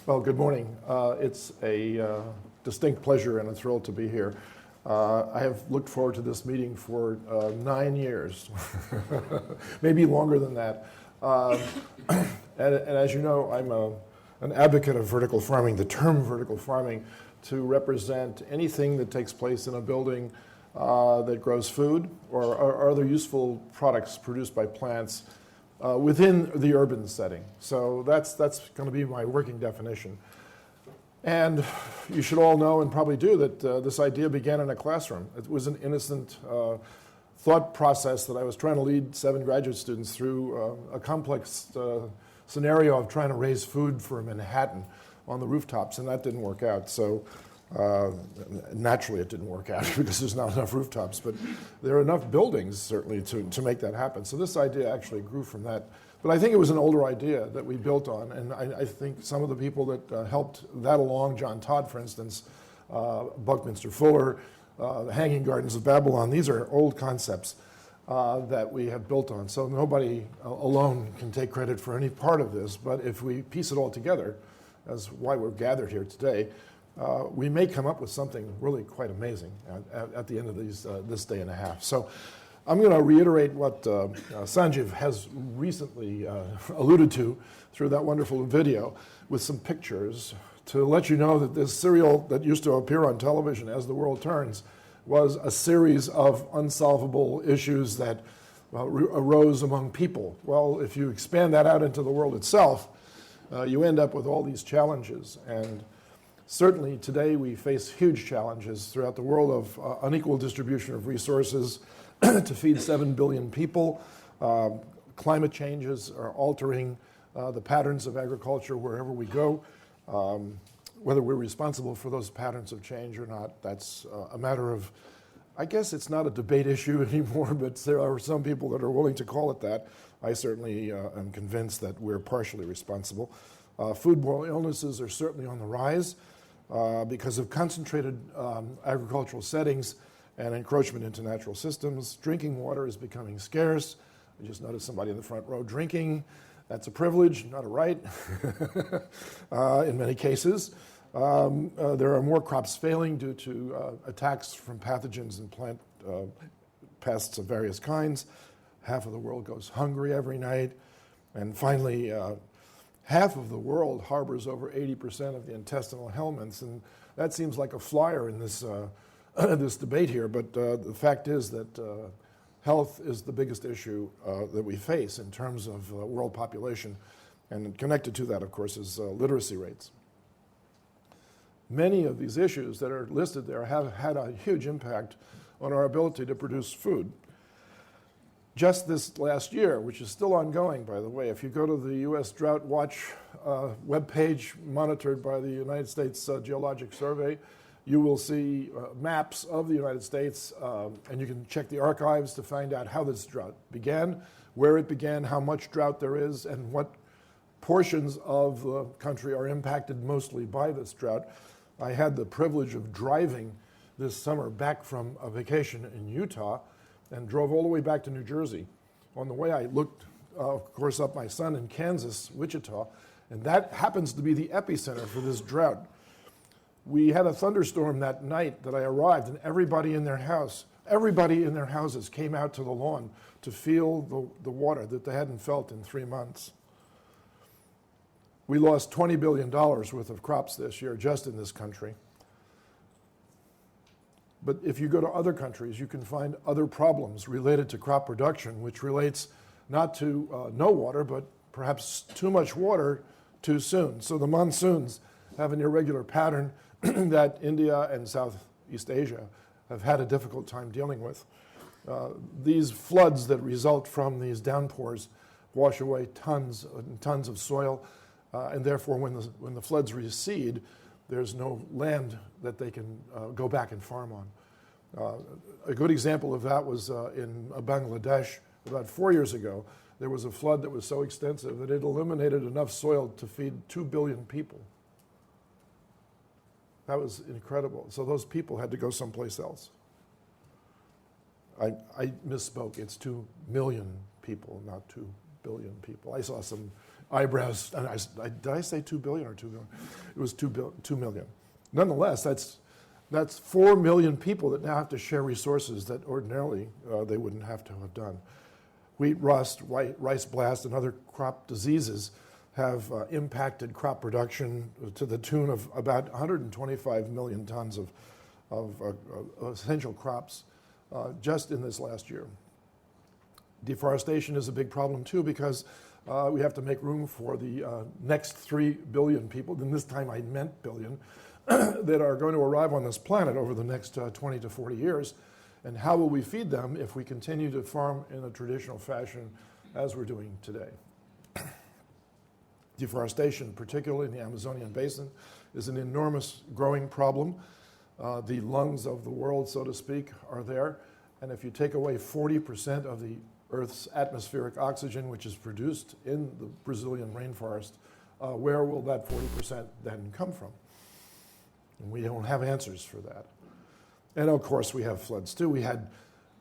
Well, good morning. It's a distinct pleasure and a thrill to be here. I have looked forward to this meeting for 9 years, maybe longer than that. And as you know, I'm an advocate of vertical farming, the term vertical farming, to represent anything that takes place in a building that grows food or other useful products produced by plants within the urban setting. So that's going to be my working definition. And you should all know and probably do that this idea began in a classroom. It was an innocent thought process that I was trying to lead 7 graduate students through a complex scenario of trying to raise food for Manhattan on the rooftops, and that didn't work out. So naturally it didn't work out because there's not enough rooftops, but there are enough buildings certainly to make that happen. So this idea actually grew from that. But I think it was an older idea that we built on, and I think some of the people that helped that along, John Todd, for instance, Buckminster Fuller, the Hanging Gardens of Babylon, these are old concepts that we have built on. So nobody alone can take credit for any part of this, but if we piece it all together, as why we're gathered here today, we may come up with something really quite amazing at the end of this day and a half. So I'm going to reiterate what Sanjeev has recently alluded to through that wonderful video with some pictures to let you know that this serial that used to appear on television, As the World Turns, was a series of unsolvable issues that arose among people. Well, if you expand that out into the world itself, you end up with all these challenges. And certainly today we face huge challenges throughout the world of unequal distribution of resources to feed 7 billion people. Climate changes are altering the patterns of agriculture wherever we go. Whether we're responsible for those patterns of change or not, that's a matter of, I guess it's not a debate issue anymore, but there are some people that are willing to call it that. I certainly am convinced that we're partially responsible. Foodborne illnesses are certainly on the rise because of concentrated agricultural settings and encroachment into natural systems. Drinking water is becoming scarce. I just noticed somebody in the front row drinking. That's a privilege, not a right, in many cases. There are more crops failing due to attacks from pathogens and plant pests of various kinds. Half of the world goes hungry every night. And finally, half of the world harbors over 80% of the intestinal helminths. And that seems like a flyer in this this debate here, but the fact is that health is the biggest issue that we face in terms of world population, and connected to that, of course, is literacy rates. Many of these issues that are listed there have had a huge impact on our ability to produce food. Just this last year, which is still ongoing, by the way, if you go to the U.S. Drought Watch webpage monitored by the United States Geologic Survey, you will see maps of the United States, and you can check the archives to find out how this drought began, where it began, how much drought there is, and what portions of the country are impacted mostly by this drought. I had the privilege of driving this summer back from a vacation in Utah and drove all the way back to New Jersey. On the way, I looked, of course, up my son in Kansas, Wichita, and that happens to be the epicenter for this drought. We had a thunderstorm that night that I arrived, and everybody in their houses came out to the lawn to feel the water that they hadn't felt in 3 months. We lost $20 billion worth of crops this year just in this country. But if you go to other countries, you can find other problems related to crop production, which relates not to no water, but perhaps too much water too soon. So the monsoons have an irregular pattern that India and Southeast Asia have had a difficult time dealing with. These floods that result from these downpours wash away tons and tons of soil, and therefore when the floods recede, there's no land that they can go back and farm on. A good example of that was in Bangladesh about 4 years ago. There was a flood that was so extensive that it eliminated enough soil to feed 2 billion people. That was incredible. So those people had to go someplace else. I misspoke. It's 2 million people, not 2 billion people. I saw some eyebrows. And did I say 2 billion or 2 million? It was 2 million. Nonetheless, that's 4 million people that now have to share resources that ordinarily they wouldn't have to have done. Wheat rust, rice blast, and other crop diseases have impacted crop production to the tune of about 125 million tons of essential crops just in this last year. Deforestation is a big problem too, because we have to make room for the next 3 billion people, and this time I meant billion, that are going to arrive on this planet over the next 20 to 40 years. And how will we feed them if we continue to farm in a traditional fashion as we're doing today? Deforestation, particularly in the Amazonian basin, is an enormous growing problem. The lungs of the world, so to speak, are there. And if you take away 40% of the Earth's atmospheric oxygen, which is produced in the Brazilian rainforest, where will that 40% then come from? And we don't have answers for that. And of course, we have floods too. We had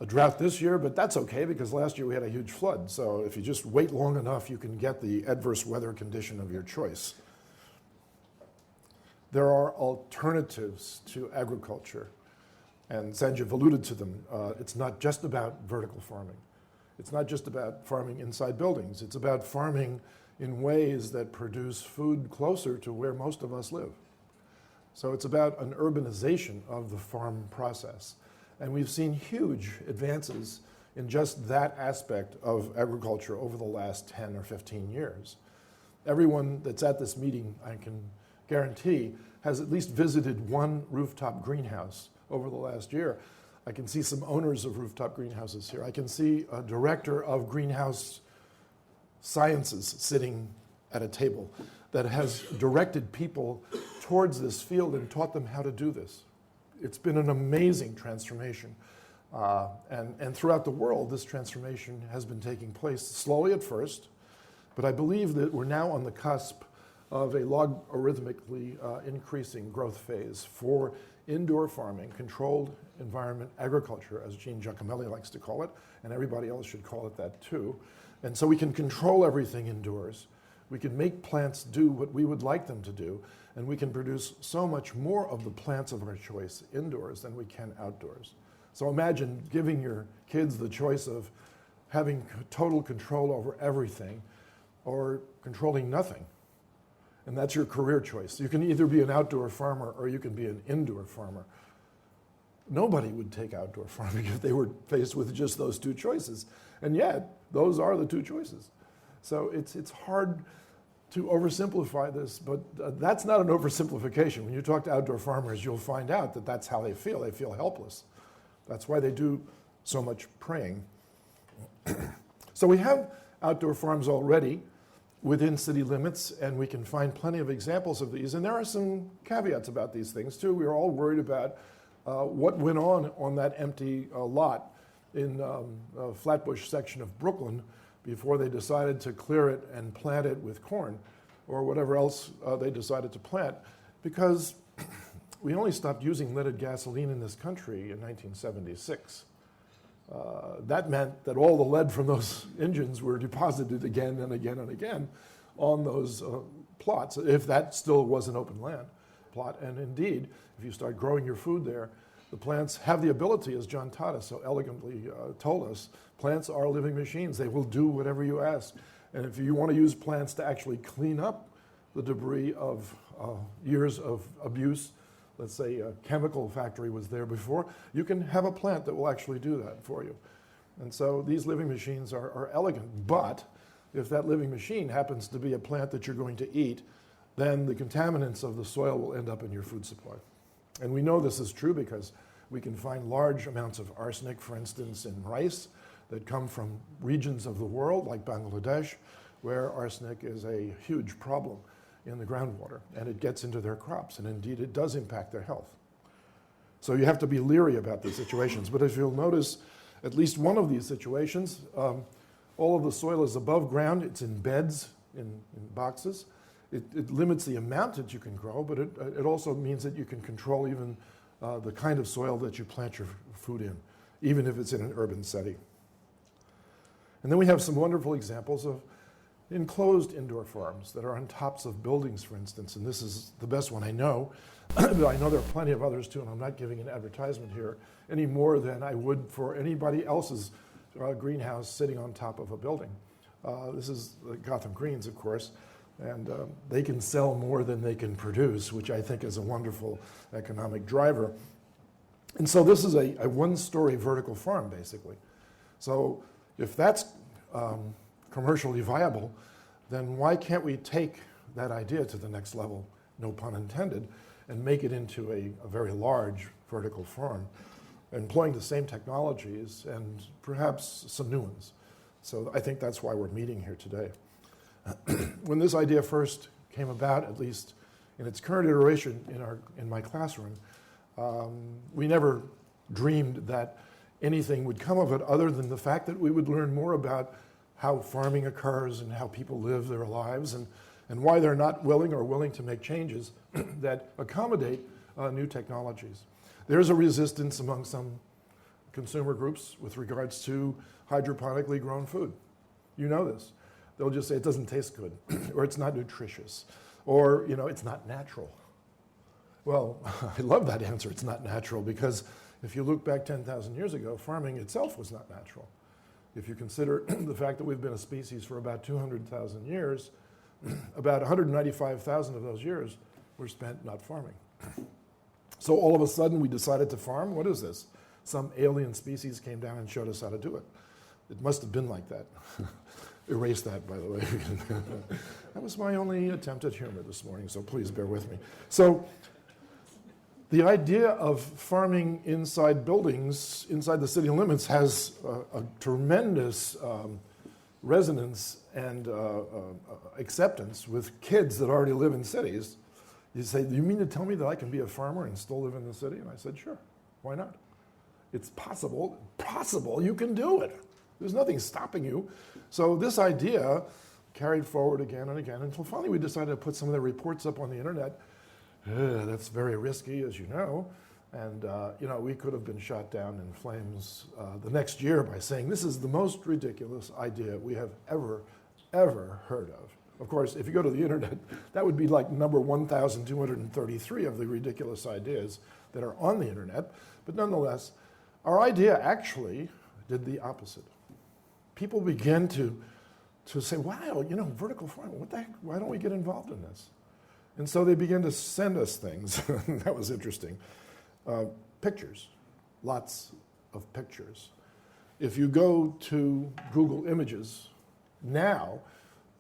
a drought this year, but that's okay because last year we had a huge flood. So if you just wait long enough, you can get the adverse weather condition of your choice. There are alternatives to agriculture, and Sanjeev alluded to them. It's not just about vertical farming. It's not just about farming inside buildings. It's about farming in ways that produce food closer to where most of us live. So it's about an urbanization of the farm process. And we've seen huge advances in just that aspect of agriculture over the last 10 or 15 years. Everyone that's at this meeting, I can guarantee, has at least visited one rooftop greenhouse over the last year. I can see some owners of rooftop greenhouses here. I can see a director of greenhouse sciences sitting at a table that has directed people towards this field and taught them how to do this. It's been an amazing transformation. And throughout the world, this transformation has been taking place slowly at first, but I believe that we're now on the cusp of a logarithmically increasing growth phase for indoor farming, controlled environment agriculture, as Jean Giacomelli likes to call it, and everybody else should call it that too. And so we can control everything indoors. We can make plants do what we would like them to do, and we can produce so much more of the plants of our choice indoors than we can outdoors. So imagine giving your kids the choice of having total control over everything or controlling nothing. And that's your career choice. You can either be an outdoor farmer or you can be an indoor farmer. Nobody would take outdoor farming if they were faced with just those two choices. And yet, those are the two choices. So it's hard to oversimplify this, but that's not an oversimplification. When you talk to outdoor farmers, you'll find out that that's how they feel. They feel helpless. That's why they do so much praying. So we have outdoor farms already within city limits, and we can find plenty of examples of these. And there are some caveats about these things, too. We were all worried about what went on that empty lot in Flatbush section of Brooklyn before they decided to clear it and plant it with corn or whatever else they decided to plant, because we only stopped using leaded gasoline in this country in 1976. That meant that all the lead from those engines were deposited again and again and again on those plots, if that still was an open land plot. And indeed, if you start growing your food there, the plants have the ability, as John Tata so elegantly told us, plants are living machines. They will do whatever you ask. And if you want to use plants to actually clean up the debris of years of abuse, let's say a chemical factory was there before, you can have a plant that will actually do that for you. And so these living machines are elegant, but if that living machine happens to be a plant that you're going to eat, then the contaminants of the soil will end up in your food supply. And we know this is true because we can find large amounts of arsenic, for instance, in rice that come from regions of the world like Bangladesh, where arsenic is a huge problem in the groundwater, and it gets into their crops, and indeed it does impact their health. So you have to be leery about these situations, but if you'll notice, at least one of these situations, all of the soil is above ground, it's in beds, in boxes. It limits the amount that you can grow, but it also means that you can control even the kind of soil that you plant your food in, even if it's in an urban setting. And then we have some wonderful examples of enclosed indoor farms that are on tops of buildings, for instance, and this is the best one I know, but I know there are plenty of others too, and I'm not giving an advertisement here any more than I would for anybody else's greenhouse sitting on top of a building. This is the Gotham Greens, of course, and they can sell more than they can produce, which I think is a wonderful economic driver. And so this is a one-story vertical farm, basically. So if that's commercially viable, then why can't we take that idea to the next level, no pun intended, and make it into a very large vertical farm, employing the same technologies and perhaps some new ones. So I think that's why we're meeting here today. When this idea first came about, at least in its current iteration in my classroom, we never dreamed that anything would come of it other than the fact that we would learn more about how farming occurs and how people live their lives and why they're not willing to make changes that accommodate new technologies. There's a resistance among some consumer groups with regards to hydroponically grown food. You know this. They'll just say it doesn't taste good, or it's not nutritious, or it's not natural. Well, I love that answer, it's not natural, because if you look back 10,000 years ago, farming itself was not natural. If you consider the fact that we've been a species for about 200,000 years, about 195,000 of those years were spent not farming. So all of a sudden we decided to farm. What is this? Some alien species came down and showed us how to do it. It must have been like that. Erase that, by the way. That was my only attempt at humor this morning, so please bear with me. So the idea of farming inside buildings, inside the city limits, has a tremendous resonance and acceptance with kids that already live in cities. You say, "Do you mean to tell me that I can be a farmer and still live in the city?" And I said, "Sure, why not? It's possible. Possible, you can do it. There's nothing stopping you." So this idea carried forward again and again until finally we decided to put some of the reports up on the internet. That's very risky, as you know. And we could have been shot down in flames the next year by saying this is the most ridiculous idea we have ever heard of. Of course, if you go to the internet, that would be like number 1,233 of the ridiculous ideas that are on the internet. But nonetheless, our idea actually did the opposite. People began to say, wow, vertical farming, what the heck, why don't we get involved in this? And so they began to send us things. That was interesting. Pictures, lots of pictures. If you go to Google Images now,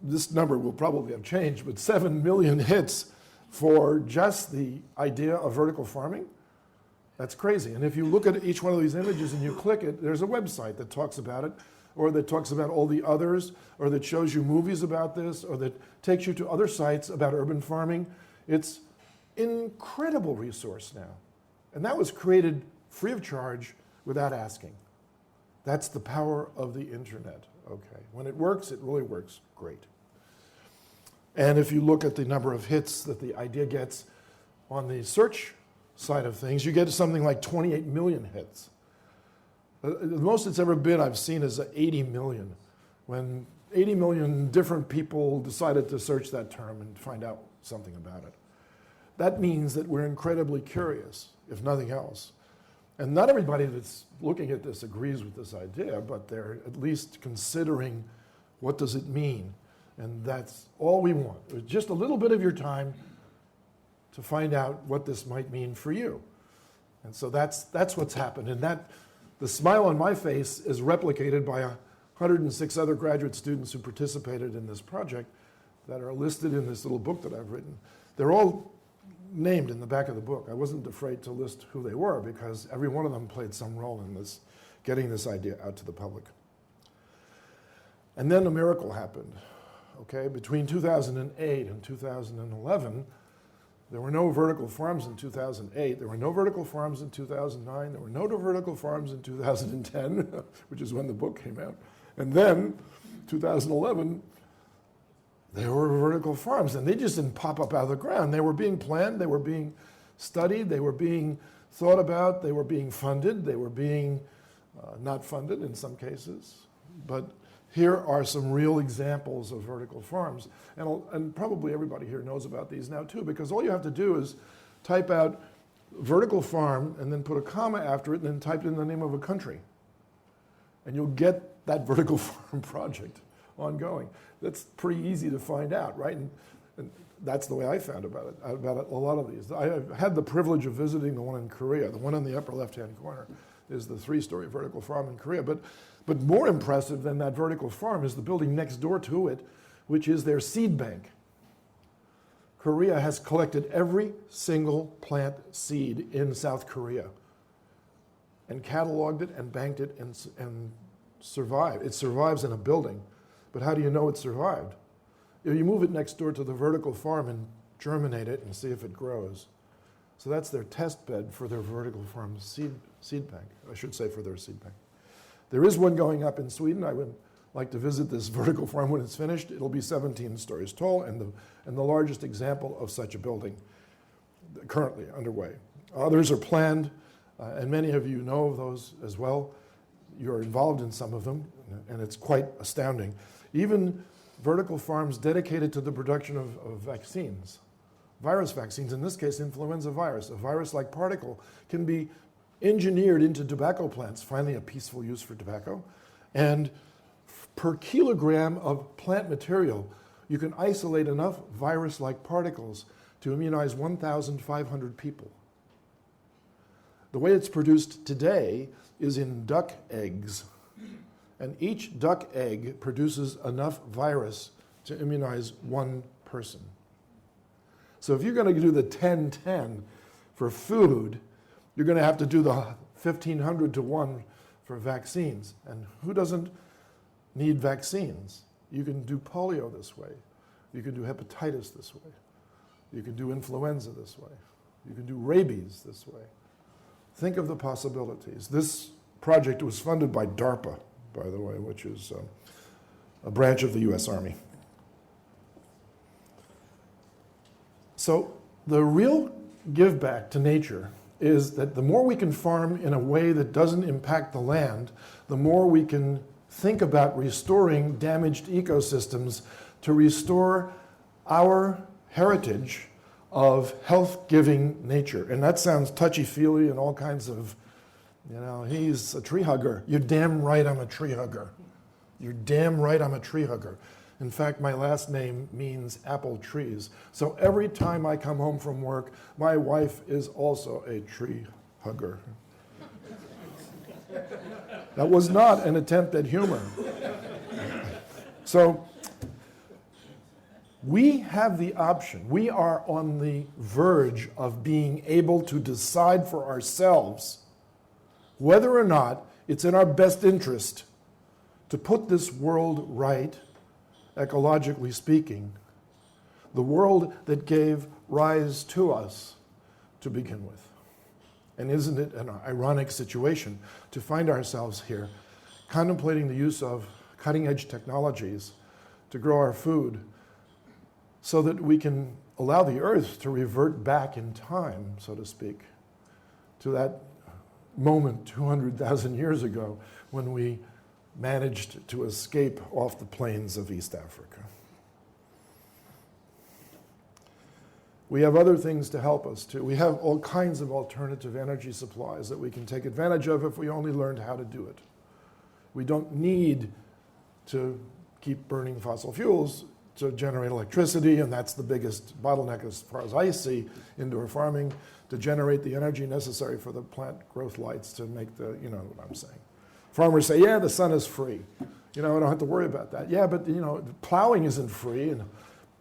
this number will probably have changed, but 7 million hits for just the idea of vertical farming. That's crazy. And if you look at each one of these images and you click it, there's a website that talks about it, or that talks about all the others, or that shows you movies about this, or that takes you to other sites about urban farming. It's an incredible resource now. And that was created free of charge without asking. That's the power of the internet, okay? When it works, it really works great. And if you look at the number of hits that the idea gets on the search side of things, you get something like 28 million hits. The most it's ever been I've seen is 80 million, when 80 million different people decided to search that term and find out something about it. That means that we're incredibly curious, if nothing else. And not everybody that's looking at this agrees with this idea, but they're at least considering what does it mean. And that's all we want. Just a little bit of your time to find out what this might mean for you. And so that's what's happened. And the smile on my face is replicated by 106 other graduate students who participated in this project that are listed in this little book that I've written. They're all named in the back of the book. I wasn't afraid to list who they were because every one of them played some role in this, getting this idea out to the public. And then a miracle happened. Okay, between 2008 and 2011, there were no vertical farms in 2008. There were no vertical farms in 2009. There were no vertical farms in 2010, which is when the book came out. And then, 2011, there were vertical farms, and they just didn't pop up out of the ground. They were being planned, they were being studied, they were being thought about, they were being funded, they were being not funded in some cases. But Here are some real examples of vertical farms. And probably everybody here knows about these now too, because all you have to do is type out vertical farm and then put a comma after it and then type in the name of a country. And you'll get that vertical farm project ongoing. That's pretty easy to find out, right? And that's the way I found about a lot of these. I had the privilege of visiting the one in Korea. The one in the upper left-hand corner is the 3-story vertical farm in Korea. But more impressive than that vertical farm is the building next door to it, which is their seed bank. Korea has collected every single plant seed in South Korea and cataloged it and banked it and survived. It survives in a building. But how do you know it survived? You move it next door to the vertical farm and germinate it and see if it grows. So that's their test bed for their vertical farm seed bank. I should say for their seed bank. There is one going up in Sweden. I would like to visit this vertical farm when it's finished. It'll be 17 stories tall and the largest example of such a building currently underway. Others are planned, and many of you know of those as well. You're involved in some of them, and it's quite astounding. Even vertical farms dedicated to the production of vaccines, virus vaccines, in this case influenza virus. A virus-like particle can be engineered into tobacco plants, finally a peaceful use for tobacco, and per kilogram of plant material, you can isolate enough virus-like particles to immunize 1,500 people. The way it's produced today is in duck eggs, and each duck egg produces enough virus to immunize one person. So if you're going to do the 10-10 for food, you're going to have to do the 1,500 to 1 for vaccines. And who doesn't need vaccines? You can do polio this way. You can do hepatitis this way. You can do influenza this way. You can do rabies this way. Think of the possibilities. This project was funded by DARPA, by the way, which is a branch of the US Army. So the real give back to nature is that the more we can farm in a way that doesn't impact the land, the more we can think about restoring damaged ecosystems to restore our heritage of health-giving nature. And that sounds touchy-feely and all kinds of, he's a tree hugger. You're damn right I'm a tree hugger. You're damn right I'm a tree hugger. In fact, my last name means apple trees. So every time I come home from work, my wife is also a tree hugger. That was not an attempt at humor. So we have the option. We are on the verge of being able to decide for ourselves whether or not it's in our best interest to put this world right, ecologically speaking, the world that gave rise to us to begin with. And isn't it an ironic situation to find ourselves here contemplating the use of cutting-edge technologies to grow our food so that we can allow the earth to revert back in time, so to speak, to that moment 200,000 years ago when we managed to escape off the plains of East Africa. We have other things to help us too. We have all kinds of alternative energy supplies that we can take advantage of if we only learned how to do it. We don't need to keep burning fossil fuels to generate electricity, and that's the biggest bottleneck as far as I see indoor farming, to generate the energy necessary for the plant growth lights to make the, what I'm saying. Farmers say, yeah, the sun is free. I don't have to worry about that. Yeah, but plowing isn't free, and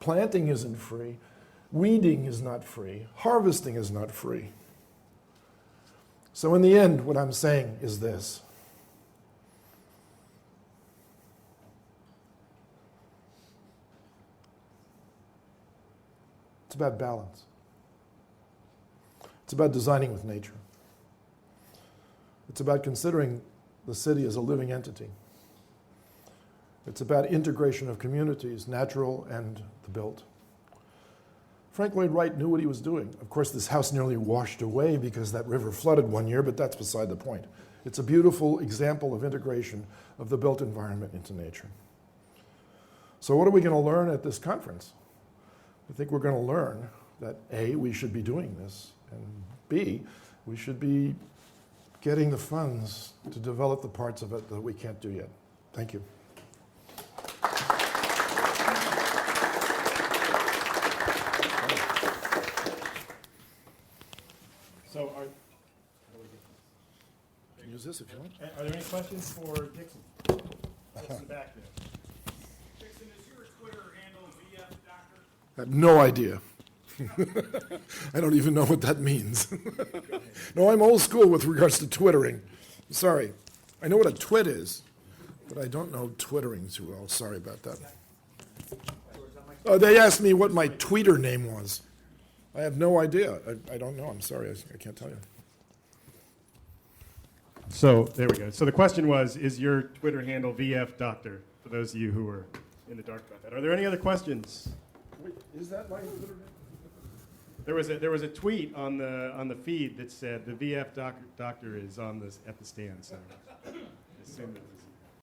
planting isn't free. Weeding is not free. Harvesting is not free. So in the end, what I'm saying is this. It's about balance. It's about designing with nature. It's about considering the city as a living entity. It's about integration of communities, natural and the built. Frank Lloyd Wright knew what he was doing. Of course, this house nearly washed away because that river flooded one year, but that's beside the point. It's a beautiful example of integration of the built environment into nature. So what are we going to learn at this conference? I think we're going to learn that A, we should be doing this, and B, we should be getting the funds to develop the parts of it that we can't do yet. Thank you. So Use this if you want. are there any questions for Dickson? What's in the back there? Dickson, is your Twitter handle VF Doctor? I have no idea. I don't even know what that means. No, I'm old school with regards to twittering. Sorry. I know what a twit is, but I don't know twittering too well. Sorry about that. They asked me what my tweeter name was. I have no idea. I don't know. I'm sorry. I can't tell you. So there we go. So the question was, is your Twitter handle VF Doctor? For those of you who are in the dark about that. Are there any other questions? Wait, is that my Twitter name? There was a tweet on the feed that said the VF doctor is on this at the stand. So I assume that was